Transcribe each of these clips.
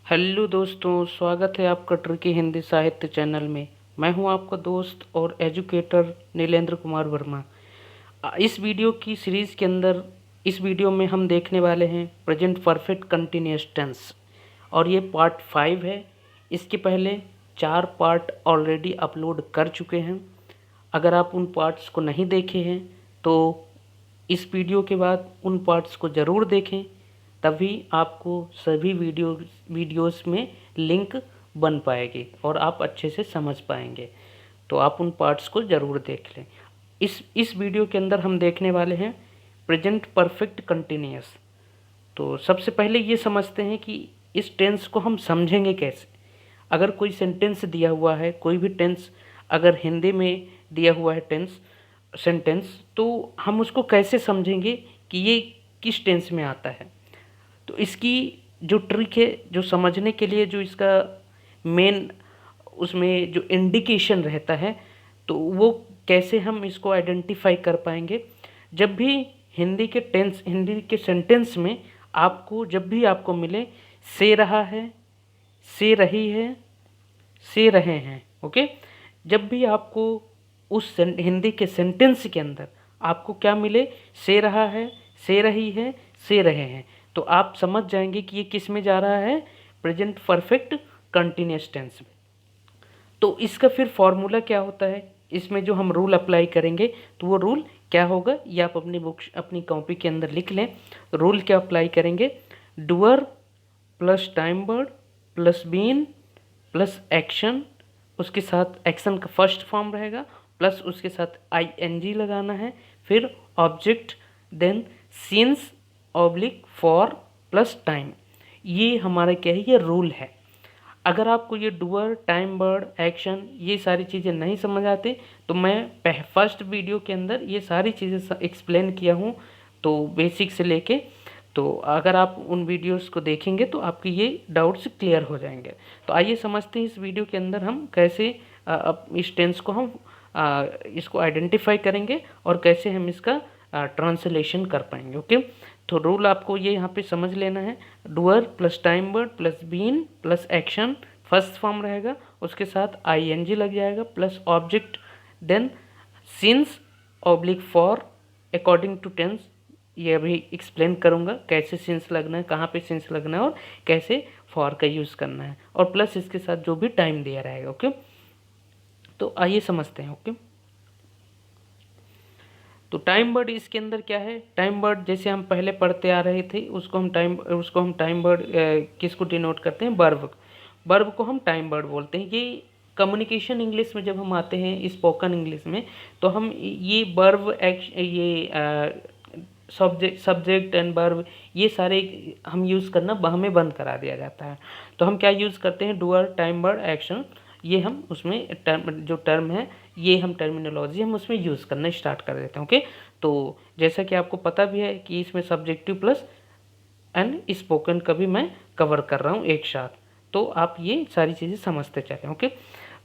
Hello दोस्तों, स्वागत है आपका ट्रिकी हिंदी साहित्य चैनल में। मैं हूं आपका दोस्त और एजुकेटर नीलेंद्र कुमार वर्मा। इस वीडियो की सीरीज़ के अंदर इस वीडियो में हम देखने वाले हैं प्रेजेंट परफेक्ट कंटिन्यूअस टेंस और ये पार्ट 5 है। इसके पहले 4 पार्ट ऑलरेडी अपलोड कर चुके हैं। अगर आप उन पार्ट्स को नहीं देखे हैं तो इस वीडियो के बाद उन पार्ट्स को ज़रूर देखें, तभी आपको सभी वीडियोस में लिंक बन पाएगी और आप अच्छे से समझ पाएंगे। तो आप उन पार्ट्स को ज़रूर देख लें। इस वीडियो के अंदर हम देखने वाले हैं प्रेजेंट परफेक्ट कंटिन्यूअस। तो सबसे पहले ये समझते हैं कि इस टेंस को हम समझेंगे कैसे। अगर कोई सेंटेंस दिया हुआ है, कोई भी टेंस अगर हिंदी में दिया हुआ है सेंटेंस, तो हम उसको कैसे समझेंगे कि ये किस टेंस में आता है। तो इसकी जो ट्रिक है, जो समझने के लिए जो इसका मेन उसमें जो इंडिकेशन रहता है, तो वो कैसे हम इसको आइडेंटिफाई कर पाएंगे। जब भी हिंदी के सेंटेंस में आपको जब भी आपको मिले से रहा है, से रही है, से रहे हैं, ओके, जब भी आपको उस हिंदी के सेंटेंस के अंदर आपको क्या मिले, से रहा है, से रही है, से रहे हैं, तो आप समझ जाएंगे कि ये किस में जा रहा है, प्रेजेंट परफेक्ट कंटिन्यूअस टेंस में। तो इसका फिर फॉर्मूला क्या होता है, इसमें जो हम रूल अप्लाई करेंगे, तो वो रूल क्या होगा ये आप अपनी कॉपी के अंदर लिख लें। रूल क्या अप्लाई करेंगे, doer plus time word plus been plus action, उसके साथ एक्शन का फर्स्ट फॉर्म रहेगा, प्लस उसके साथ आईएनजी लगाना है, फिर object, then since oblique for plus time. ये हमारा क्या है, ये रूल है। अगर आपको ये डूअर, टाइम वर्ड, एक्शन ये सारी चीज़ें नहीं समझ आते, तो मैं फर्स्ट वीडियो के अंदर ये सारी चीज़ें एक्सप्लेन किया हूँ, तो बेसिक से लेके, तो अगर आप उन वीडियोस को देखेंगे तो आपके ये डाउट्स क्लियर हो जाएंगे। तो आइए समझते हैं इस वीडियो के अंदर हम कैसे इस टेंस को हम इसको आइडेंटिफाई करेंगे और कैसे हम इसका ट्रांसलेशन कर पाएंगे। ओके, तो रूल आपको ये यहाँ पे समझ लेना है। Doer plus time word plus been plus action first form रहेगा, उसके साथ आईएनजी लग जाएगा, plus object, then since oblique for according to tense. ये अभी एक्सप्लेन करूँगा कैसे सिंस लगना है, कहाँ पे सिंस लगना है और कैसे फॉर का यूज़ करना है, और प्लस इसके साथ जो भी टाइम दिया रहेगा। ओके, तो आइए समझते हैं। ओके, तो टाइम वर्ड इसके अंदर क्या है, टाइम वर्ड जैसे हम पहले पढ़ते आ रहे थे, उसको हम टाइम वर्ड किसको डिनोट करते हैं, वर्ब को हम टाइम वर्ड बोलते हैं। ये कम्युनिकेशन इंग्लिश में जब हम आते हैं, स्पोकन इंग्लिश में, तो हम ये वर्ब सब्जेक्ट एंड वर्ब ये सारे हम यूज़ करना हमें बंद करा दिया जाता है। तो हम क्या यूज़ करते हैं, डूअर, टाइम वर्ड, एक्शन, ये हम उसमें टर्म है, ये हम टर्मिनोलॉजी हम उसमें यूज़ करना स्टार्ट कर देते हैं। ओके, तो जैसा कि आपको पता भी है कि इसमें सब्जेक्टिव प्लस एंड स्पोकन का भी मैं कवर कर रहा हूँ एक साथ, तो आप ये सारी चीज़ें समझते चलें। ओके,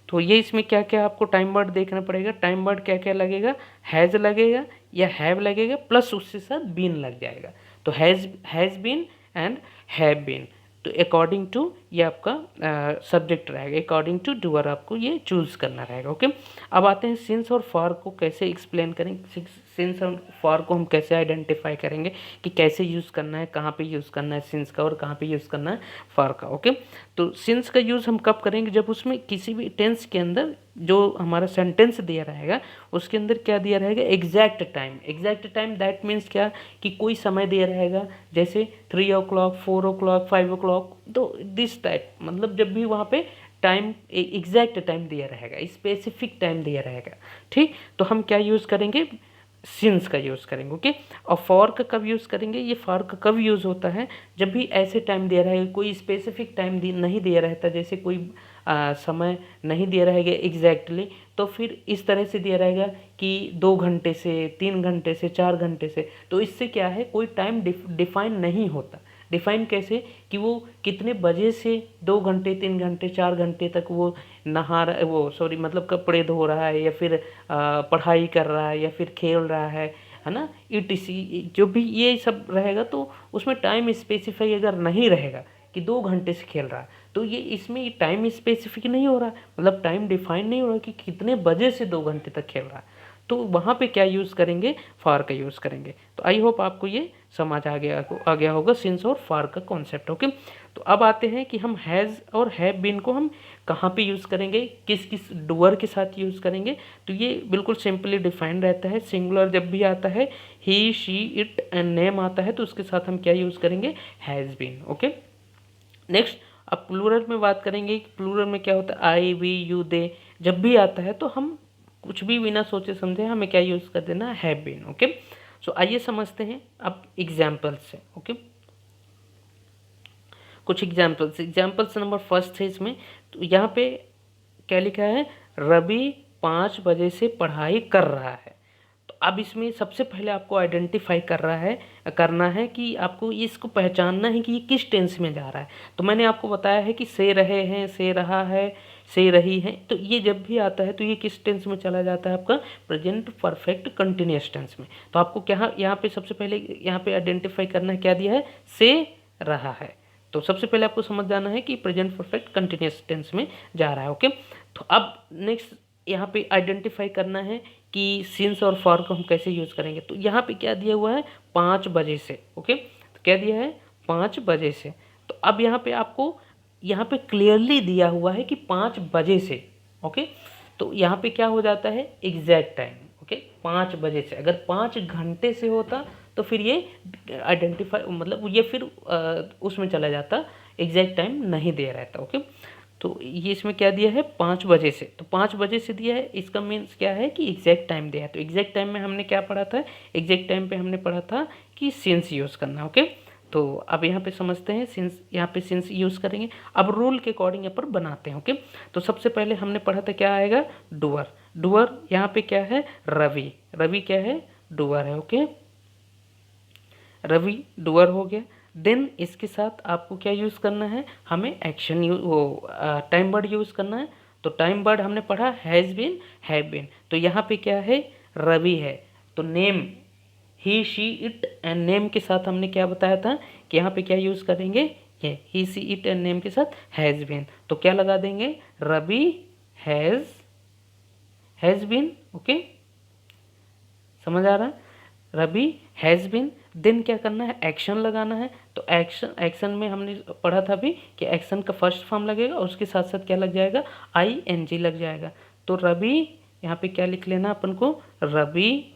तो ये इसमें क्या क्या आपको टाइम वर्ड देखना पड़ेगा। टाइम वर्ड क्या क्या लगेगा, हैज़ लगेगा या हैव लगेगा, प्लस उसके साथ बीन लग जाएगा। तो has been and have been, तो अकॉर्डिंग टू ये आपका सब्जेक्ट रहेगा, अकॉर्डिंग टू डूअर आपको ये चूज़ करना रहेगा। ओके, अब आते हैं सिंस और फॉर को कैसे एक्सप्लेन करेंगे, सिंस और फॉर को हम कैसे आइडेंटिफाई करेंगे कि कैसे यूज़ करना है, कहाँ पे यूज़ करना है सिंस का और कहाँ पे यूज़ करना है फॉर का। ओके, तो सिंस का यूज़ हम कब करेंगे, जब उसमें किसी भी टेंस के अंदर जो हमारा सेंटेंस दिया रहेगा उसके अंदर क्या दिया रहेगा, exact time. Exact time that means क्या, कि कोई समय दिया रहेगा, जैसे 3 o'clock, 4 o'clock, 5 o'clock, तो दिस टाइप, मतलब जब भी वहाँ पे टाइम एग्जैक्ट टाइम दिया रहेगा, स्पेसिफिक टाइम दिया रहेगा। ठीक, तो हम क्या यूज़ करेंगे, सिंस का यूज़ करेंगे। ओके, और फॉर का कब यूज़ करेंगे, ये फॉर का कब यूज़ होता है, जब भी ऐसे टाइम दिया रहेगा, कोई स्पेसिफिक टाइम नहीं दिया रहता, जैसे कोई समय नहीं दिया रहेगा एग्जैक्टली, तो फिर इस तरह से दिया रहेगा कि 2 घंटे से, 3 घंटे से, 4 घंटे से, तो इससे क्या है, कोई टाइम डिफाइन नहीं होता। डिफाइन कैसे, कि वो कितने बजे से 2 घंटे, 3 घंटे, 4 घंटे तक वो मतलब कपड़े धो रहा है, या फिर पढ़ाई कर रहा है, या फिर खेल रहा है ना, ईटीसी जो भी ये सब रहेगा, तो उसमें टाइम स्पेसिफाई अगर नहीं रहेगा, कि 2 घंटे से खेल रहा है, तो ये इसमें टाइम स्पेसिफिक नहीं हो रहा, मतलब टाइम डिफाइन नहीं हो रहा कि कितने बजे से 2 घंटे तक खेल रहा है। तो वहाँ पे क्या यूज़ करेंगे, फॉर का यूज़ करेंगे। तो आई होप आपको ये समझ आ गया होगा सिंस और फॉर का कॉन्सेप्ट। ओके, तो अब आते हैं कि हम हैज़ और हैव बीन को हम कहाँ पे यूज़ करेंगे, किस किस डूअर के साथ यूज़ करेंगे। तो ये बिल्कुल सिंपली डिफाइंड रहता है। सिंगुलर जब भी आता है, ही शी इट एंड नेम आता है, तो उसके साथ हम क्या यूज़ करेंगे, हैज़ बीन। ओके, नेक्स्ट अब प्लूरल में बात करेंगे। प्लूरल में क्या होता है, आई वी यू दे, जब भी आता है तो हम कुछ भी बिना सोचे समझे हमें क्या यूज़ कर देना, हैव बीन। ओके, सो आइए समझते हैं अब एग्जाम्पल्स से। ओके, कुछ एग्जाम्पल्स नंबर फर्स्ट है इसमें। तो यहाँ पे क्या लिखा है, रवि 5 बजे से पढ़ाई कर रहा है। तो अब इसमें सबसे पहले आपको आइडेंटिफाई करना है कि आपको इसको पहचानना है कि ये किस टेंस में जा रहा है। तो मैंने आपको बताया है कि से रहे हैं, से रहा है, से रही है, तो ये जब भी आता है तो ये किस टेंस में चला जाता है, आपका प्रेजेंट परफेक्ट कंटिन्यूअस टेंस में। तो आपको क्या यहाँ पे सबसे पहले यहाँ पे आइडेंटिफाई करना है, क्या दिया है, से रहा है। तो सबसे पहले आपको समझ जाना है कि प्रेजेंट परफेक्ट कंटिन्यूअस टेंस में जा रहा है। ओके, तो अब नेक्स्ट यहाँ पे आइडेंटिफाई करना है कि सिंस और फॉर को हम कैसे यूज़ करेंगे। तो यहाँ पे क्या दिया हुआ है, 5 बजे से। ओके, तो क्या दिया है, 5 बजे से। तो अब यहाँ पे आपको यहाँ पे क्लियरली दिया हुआ है कि 5 बजे से। ओके, तो यहाँ पे क्या हो जाता है, एग्जैक्ट टाइम। ओके, 5 बजे से। अगर 5 घंटे से होता तो फिर ये आइडेंटिफाई, मतलब ये फिर उसमें चला जाता, एग्जैक्ट टाइम नहीं दे रहता। ओके, तो ये इसमें क्या दिया है, 5 बजे से। तो 5 बजे से दिया है, इसका मीन्स क्या है कि एग्जैक्ट टाइम दिया है। तो एग्जैक्ट टाइम में हमने क्या पढ़ा था, एग्जैक्ट टाइम पे हमने पढ़ा था कि सिंस यूज़ करना। ओके, तो अब यहाँ पे समझते हैं, सिंस यहाँ पे सिंस यूज़ करेंगे। अब रूल के अकॉर्डिंग यहाँ पर बनाते हैं। ओके, तो सबसे पहले हमने पढ़ा था क्या आएगा, डूअर। डूअर यहाँ पे क्या है, रवि। रवि क्या है, डूअर है। ओके, रवि डूअर हो गया। देन इसके साथ आपको क्या यूज़ करना है, हमें एक्शन टाइम वर्ड यूज़ करना है। तो टाइम वर्ड हमने पढ़ा हैज़ बीन, हैव बीन। तो यहाँ पे क्या है, रवि है, तो name he she it and name के साथ हमने क्या बताया था कि यहाँ पे क्या यूज़ करेंगे, ये ही सी इट एंड नेम के साथ हैज़ बीन। तो क्या लगा देंगे, रवि हैज़ बीन। ओके, समझ आ रहा है, रवि हैज़ बीन। देन क्या करना है, एक्शन लगाना है। तो एक्शन में हमने पढ़ा था अभी कि एक्शन का फर्स्ट फॉर्म लगेगा और उसके साथ साथ क्या लग जाएगा, ING लग जाएगा। तो रवि, यहाँ पे क्या लिख लेना अपन को, रवि,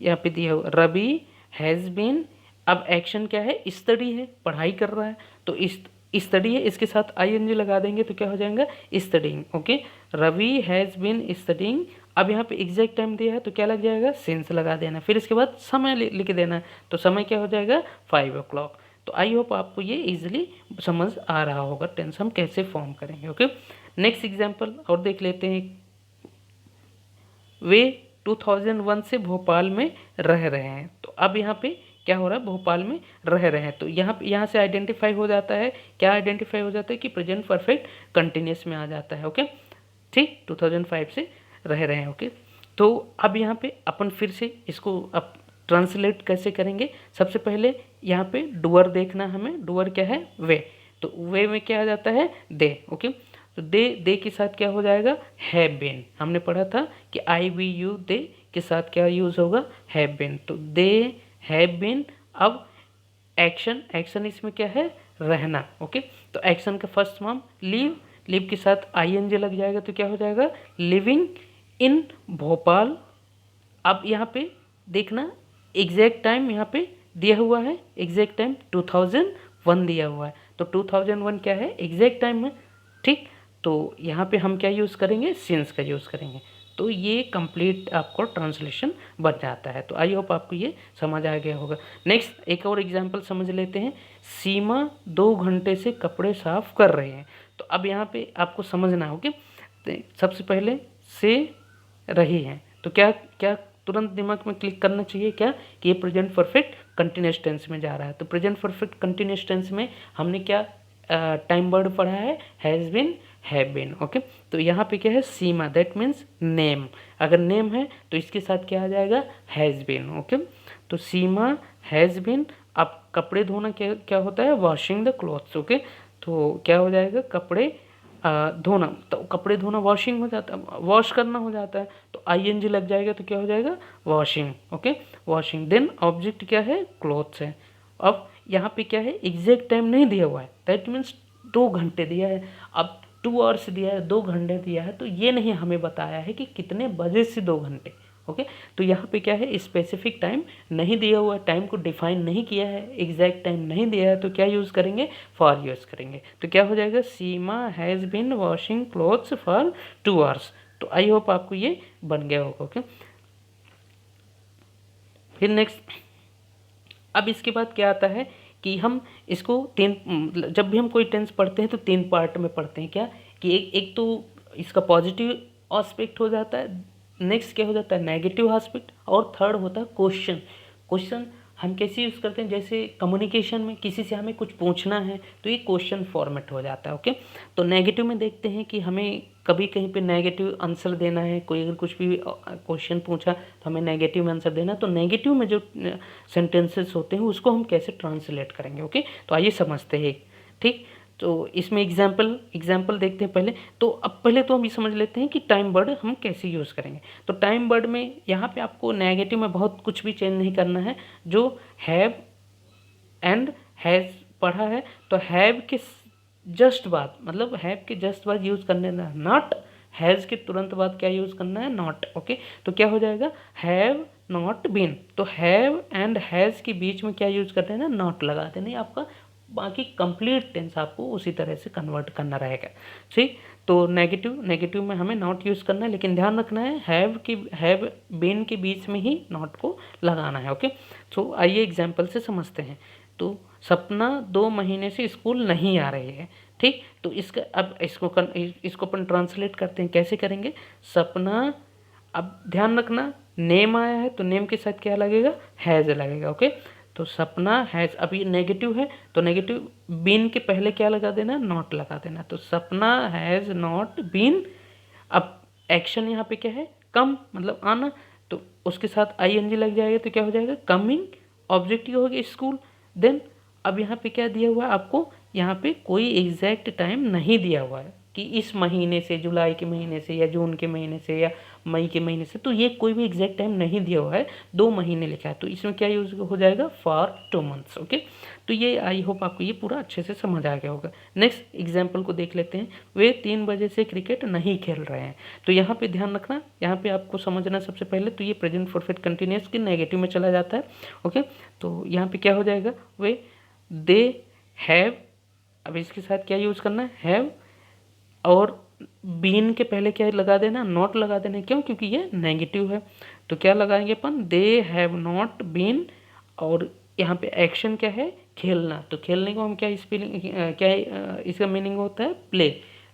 यहाँ पे दिया हुआ रवि हैज़ बीन। अब एक्शन क्या है, स्टडी है, पढ़ाई कर रहा है, तो स्टडी है, इसके साथ ING लगा देंगे तो क्या हो जाएगा, studying. Okay, Ravi has been studying. अब यहाँ पे एग्जैक्ट टाइम दिया है तो क्या लग जाएगा, सिंस लगा देना। फिर इसके बाद समय लिख देना है, तो समय क्या हो जाएगा, 5 o'clock। तो आई होप आपको ये इजीली समझ आ रहा होगा टेंस हम कैसे फॉर्म करेंगे। ओके, नेक्स्ट एग्जांपल और देख लेते हैं। वे 2001 से भोपाल में रह रहे हैं। तो अब यहाँ पे क्या हो रहा है, भोपाल में रह रहे हैं। तो यहाँ से आइडेंटिफाई हो जाता है, क्या आइडेंटिफाई हो जाता है कि प्रेजेंट परफेक्ट कंटिन्यूस में आ जाता है। ओके, ठीक, 2005 से रह रहे हैं। ओके, तो अब यहाँ पे अपन फिर से इसको अब ट्रांसलेट कैसे करेंगे। सबसे पहले यहाँ पे डूअर देखना हमें, डूअर क्या है, वे। तो वे में क्या आ जाता है, दे। ओके, तो दे के साथ क्या हो जाएगा, हैव बीन। हमने पढ़ा था कि IVU दे के साथ क्या यूज़ होगा, हैव बीन। तो दे हैव बीन। अब एक्शन इसमें क्या है, रहना। ओके, तो एक्शन का फर्स्ट फॉर्म लीव, लीव के साथ ING लग जाएगा तो क्या हो जाएगा, लिविंग इन भोपाल। अब यहाँ पे देखना, एग्जैक्ट टाइम यहाँ पे दिया हुआ है, एग्जैक्ट टाइम 2001 दिया हुआ है। तो 2001 क्या है, एग्जैक्ट टाइम है। ठीक, तो यहाँ पे हम क्या यूज़ करेंगे, सिंस का यूज़ करेंगे। तो ये कंप्लीट आपको ट्रांसलेशन बन जाता है। तो आई होप आपको ये समझ आ गया होगा। नेक्स्ट एक और एग्जांपल समझ लेते हैं। सीमा 2 घंटे से कपड़े साफ कर रहे हैं। तो अब यहाँ पे आपको समझना होगा कि सबसे पहले से रही हैं, तो क्या क्या तुरंत दिमाग में क्लिक करना चाहिए क्या, कि ये प्रेजेंट परफेक्ट कंटिन्यूअस टेंस में जा रहा है। तो प्रेजेंट परफेक्ट कंटिन्यूअस टेंस में हमने क्या टाइम वर्ड पढ़ा है, has been, have been. Okay, तो यहाँ पे क्या है, सीमा, दैट मीन्स नेम। अगर नेम है तो इसके साथ क्या आ जाएगा, हैज़ बीन। ओके, तो सीमा हैज़ बीन। अब कपड़े धोना क्या क्या होता है, वॉशिंग द क्लॉथ्स। ओके, तो क्या हो जाएगा, कपड़े धोना, तो कपड़े धोना वॉशिंग हो जाता है, वॉश करना हो जाता है, तो आईएनजी लग जाएगा तो क्या हो जाएगा, washing. Okay, washing. Then object क्या है, क्लॉथ्स है। अब यहाँ पे क्या है, एग्जैक्ट टाइम नहीं दिया हुआ है, दैट मीन्स 2 घंटे दिया है। अब 2 आवर्स दिया है, 2 घंटे दिया है, तो ये नहीं हमें बताया है कि कितने बजे से 2 घंटे। ओके, तो यहाँ पे क्या है, स्पेसिफिक टाइम नहीं दिया हुआ है, टाइम को डिफाइन नहीं किया है, एग्जैक्ट टाइम नहीं दिया है, तो क्या यूज़ करेंगे, फॉर यूज़ करेंगे। तो क्या हो जाएगा, Seema has been washing clothes for 2 hours. तो आई होप आपको ये बन गया होगा। ओके, फिर नेक्स्ट, अब इसके बाद क्या आता है कि हम इसको जब भी हम कोई टेंस पढ़ते हैं तो 3 पार्ट में पढ़ते हैं। क्या कि एक तो इसका पॉजिटिव एस्पेक्ट हो जाता है, नेक्स्ट क्या हो जाता है, नेगेटिव एस्पेक्ट, और थर्ड होता है क्वेश्चन। क्वेश्चन हम कैसे यूज़ करते हैं, जैसे कम्युनिकेशन में किसी से हमें कुछ पूछना है तो ये क्वेश्चन फॉर्मेट हो जाता है। ओके, तो नेगेटिव में देखते हैं कि हमें कभी कहीं पे नेगेटिव आंसर देना है, कोई अगर कुछ भी क्वेश्चन पूछा तो हमें नेगेटिव में आंसर देना, तो नेगेटिव में जो सेंटेंसेस होते हैं उसको हम कैसे ट्रांसलेट करेंगे। ओके, तो आइए समझते हैं। ठीक, तो इसमें एग्जाम्पल देखते हैं पहले। तो अब पहले तो हम ये समझ लेते हैं कि टाइम वर्ड हम कैसे यूज़ करेंगे। तो टाइम वर्ड में यहाँ पे आपको नेगेटिव में बहुत कुछ भी चेंज नहीं करना है। जो हैव एंड हैज़ पढ़ा है, तो हैव के जस्ट बाद, मतलब हैव के जस्ट बाद यूज़ करने ना, नॉट हैज़ के तुरंत बाद क्या यूज़ करना है, नॉट। ओके, तो क्या हो जाएगा, हैव नॉट बीन, तो हैव एंड हैज़ के बीच में क्या यूज़ करते हैं ना, नॉट लगा देना। नहीं, आपका बाकी कंप्लीट टेंस आपको उसी तरह से कन्वर्ट करना रहेगा। ठीक, तो नेगेटिव में हमें नॉट यूज़ करना है, लेकिन ध्यान रखना है हैव बीन के बीच में ही नॉट को लगाना है। ओके, तो आइए एग्जाम्पल से समझते हैं। तो सपना 2 महीने से स्कूल नहीं आ रही है। ठीक, तो इसका अब इसको अपन ट्रांसलेट करते हैं, कैसे करेंगे, सपना, अब ध्यान रखना नेम आया है तो नेम के साथ क्या लगेगा, हैज़ लगेगा। ओके, तो सपना हैज़, अभी नेगेटिव है तो नेगेटिव बीन के पहले क्या लगा देना, नॉट लगा देना, तो सपना हैज़ नॉट बीन। अब एक्शन यहाँ पे क्या है, कम, मतलब आना, तो उसके साथ आईएनजी लग जाएगा, तो क्या हो जाएगा, कमिंग। ऑब्जेक्टिव हो गया स्कूल। देन अब यहाँ पे क्या दिया हुआ है आपको, यहाँ पे कोई एग्जैक्ट टाइम नहीं दिया हुआ है कि इस महीने से, जुलाई के महीने से या जून के महीने से या मई के महीने से, तो ये कोई भी एग्जैक्ट टाइम नहीं दिया हुआ है, 2 महीने लिखा है, तो इसमें क्या यूज हो जाएगा, फॉर 2 मंथ्स। ओके, तो ये आई होप आपको ये पूरा अच्छे से समझ आ गया होगा। नेक्स्ट एग्जाम्पल को देख लेते हैं। वे 3 बजे से क्रिकेट नहीं खेल रहे हैं। तो यहाँ पे ध्यान रखना, यहाँ पे आपको समझना सबसे पहले तो ये प्रेजेंट परफेक्ट कंटिन्यूअस के नेगेटिव में चला जाता है। ओके, तो यहाँ पे क्या हो जाएगा, वे दे हैव, अब इसके साथ क्या यूज़ करना है, हैव, और बीन के पहले क्या लगा देना, नॉट लगा देना। क्यों, क्योंकि ये नेगेटिव है, तो क्या लगाएंगे अपन, दे हैव नॉट बीन, और यहाँ पे एक्शन क्या है, खेलना, तो खेलने को हम क्या स्पेलिंग क्या इसका मीनिंग होता है, प्ले,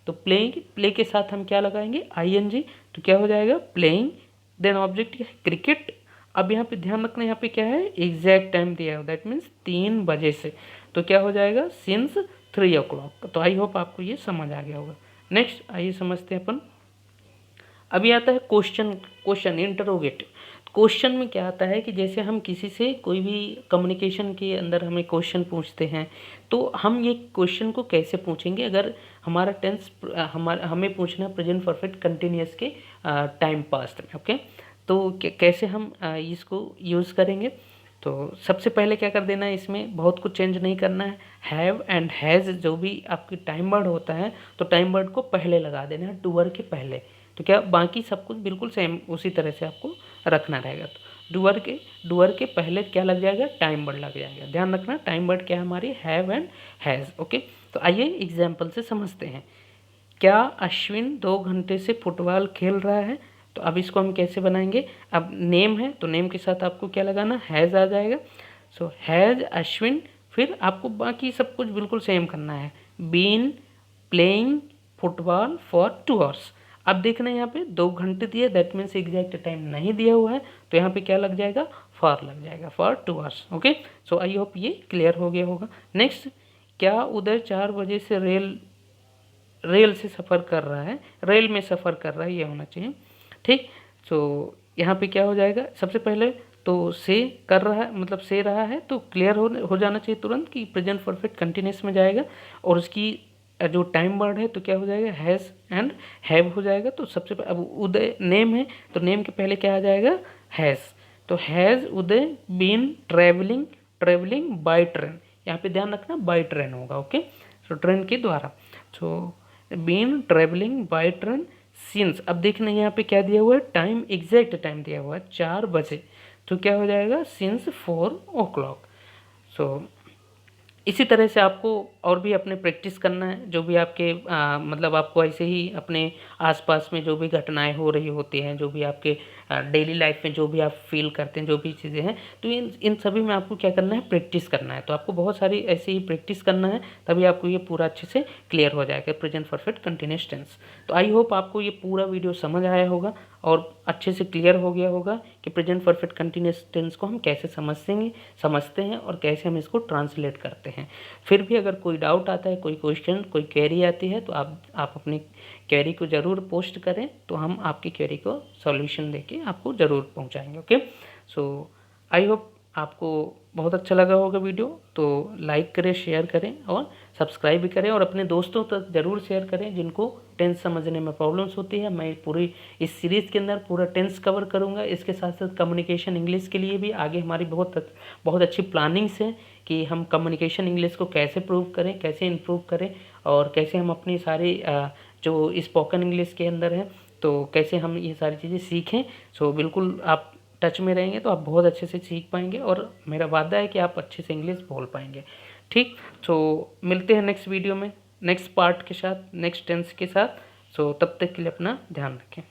तो प्ले के साथ हम क्या लगाएंगे, आईएनजी, तो क्या हो जाएगा, प्लेइंग। देन ऑब्जेक्ट क्या है, क्रिकेट। अब यहाँ पे ध्यान रखना, यहाँ पे क्या है, एग्जैक्ट टाइम दिया है, दैट मीन्स 3 बजे से, तो क्या हो जाएगा, सिंस 3 o'clock। तो आई होप आपको ये समझ आ गया होगा। नेक्स्ट आइए समझते हैं अपन। अभी आता है क्वेश्चन इंटरोगेटिव। क्वेश्चन में क्या आता है कि जैसे हम किसी से कोई भी कम्युनिकेशन के अंदर हमें क्वेश्चन पूछते हैं, तो हम ये क्वेश्चन को कैसे पूछेंगे, अगर हमारा टेंस हमें पूछना है प्रेजेंट परफेक्ट कंटिन्यूअस के टाइम पास्ट में। ओके, तो कैसे हम इसको यूज़ करेंगे, तो सबसे पहले क्या कर देना है, इसमें बहुत कुछ चेंज नहीं करना है। हैव एंड हैज़ जो भी आपकी टाइम वर्ड होता है, तो टाइम वर्ड को पहले लगा देना है, डूअर के पहले, तो क्या बाकी सब कुछ बिल्कुल सेम उसी तरह से आपको रखना रहेगा। तो डूअर के पहले क्या लग जाएगा, टाइम वर्ड लग जाएगा। ध्यान रखना टाइम वर्ड क्या है हमारी, हैव एंड हैज़। ओके, तो आइए एग्जाम्पल से समझते हैं। क्या अश्विन 2 घंटे से फुटबॉल खेल रहा है, तो अब इसको हम कैसे बनाएंगे, अब नेम है तो नेम के साथ आपको क्या लगाना, हैज़ आ जाएगा। सो हैज़ अश्विन, फिर आपको बाकी सब कुछ बिल्कुल सेम करना है, been playing football for 2 hours। अब देखना यहाँ पे 2 घंटे दिए, दैट मीन्स एग्जैक्ट टाइम नहीं दिया हुआ है, तो यहाँ पे क्या लग जाएगा, फॉर लग जाएगा, for 2 hours। Okay, so I hope ये क्लियर हो गया होगा। नेक्स्ट, क्या उधर 4 बजे से रेल से सफ़र कर रहा है, रेल में सफ़र कर रहा है, ये होना चाहिए। ठीक, तो यहाँ पे क्या हो जाएगा, सबसे पहले तो से कर रहा है, मतलब से रहा है, तो क्लियर हो जाना चाहिए तुरंत कि प्रेजेंट परफेक्ट कंटिन्यूस में जाएगा। और उसकी जो टाइम वर्ड है तो क्या हो जाएगा, हैज़ एंड हैव हो जाएगा। तो सबसे अब उदय नेम है तो नेम के पहले क्या आ जाएगा, हैज़। तो has Uday been travelling by train, यहाँ पे ध्यान रखना बाय ट्रेन होगा, ओके। सो ट्रेन के द्वारा, so been travelling by train since. अब देखना यहाँ पे क्या दिया हुआ है, टाइम, एग्जैक्ट टाइम दिया हुआ है 4 बजे, तो क्या हो जाएगा, सिंस 4 o'clock। सो इसी तरह से आपको और भी अपने प्रैक्टिस करना है, जो भी आपके मतलब आपको ऐसे ही अपने आसपास में जो भी घटनाएं हो रही होती हैं, जो भी आपके डेली लाइफ में जो भी आप फील करते हैं, जो भी चीज़ें हैं, तो इन सभी में आपको क्या करना है, प्रैक्टिस करना है। तो आपको बहुत सारी ऐसे ही प्रैक्टिस करना है, तभी आपको ये पूरा अच्छे से क्लियर हो जाएगा प्रेजेंट परफेक्ट कंटिन्यूअस टेंस। तो आई होप आपको ये पूरा वीडियो समझ आया होगा और अच्छे से क्लियर हो गया होगा कि प्रेजेंट परफेक्ट कंटिन्यूअस टेंस को हम कैसे समझते हैं और कैसे हम इसको ट्रांसलेट करते हैं। फिर भी अगर कोई डाउट आता है, कोई क्वेश्चन, कोई क्वेरी आती है, तो आप अपनी क्वेरी को ज़रूर पोस्ट करें, तो हम आपकी क्वेरी को सॉल्यूशन देके आपको ज़रूर पहुंचाएंगे, ओके। सो आई होप आपको बहुत अच्छा लगा होगा वीडियो, तो लाइक करें, शेयर करें और सब्सक्राइब भी करें और अपने दोस्तों तक ज़रूर शेयर करें जिनको टेंस समझने में प्रॉब्लम्स होती है। मैं पूरी इस सीरीज़ के अंदर पूरा टेंस कवर करूंगा, इसके साथ साथ कम्युनिकेशन इंग्लिश के लिए भी आगे हमारी बहुत अच्छी प्लानिंग्स है कि हम कम्युनिकेशन इंग्लिश को कैसे प्रूव करें, कैसे इम्प्रूव करें और कैसे हम अपनी सारी जो स्पोकन इंग्लिश के अंदर है तो कैसे हम ये सारी चीज़ें सीखें। सो बिल्कुल आप टच में रहेंगे तो आप बहुत अच्छे से सीख पाएंगे और मेरा वादा है कि आप अच्छे से इंग्लिश बोल पाएंगे, ठीक। सो मिलते हैं नेक्स्ट वीडियो में, नेक्स्ट पार्ट के साथ, नेक्स्ट टेंस के साथ। सो तब तक के लिए अपना ध्यान रखें।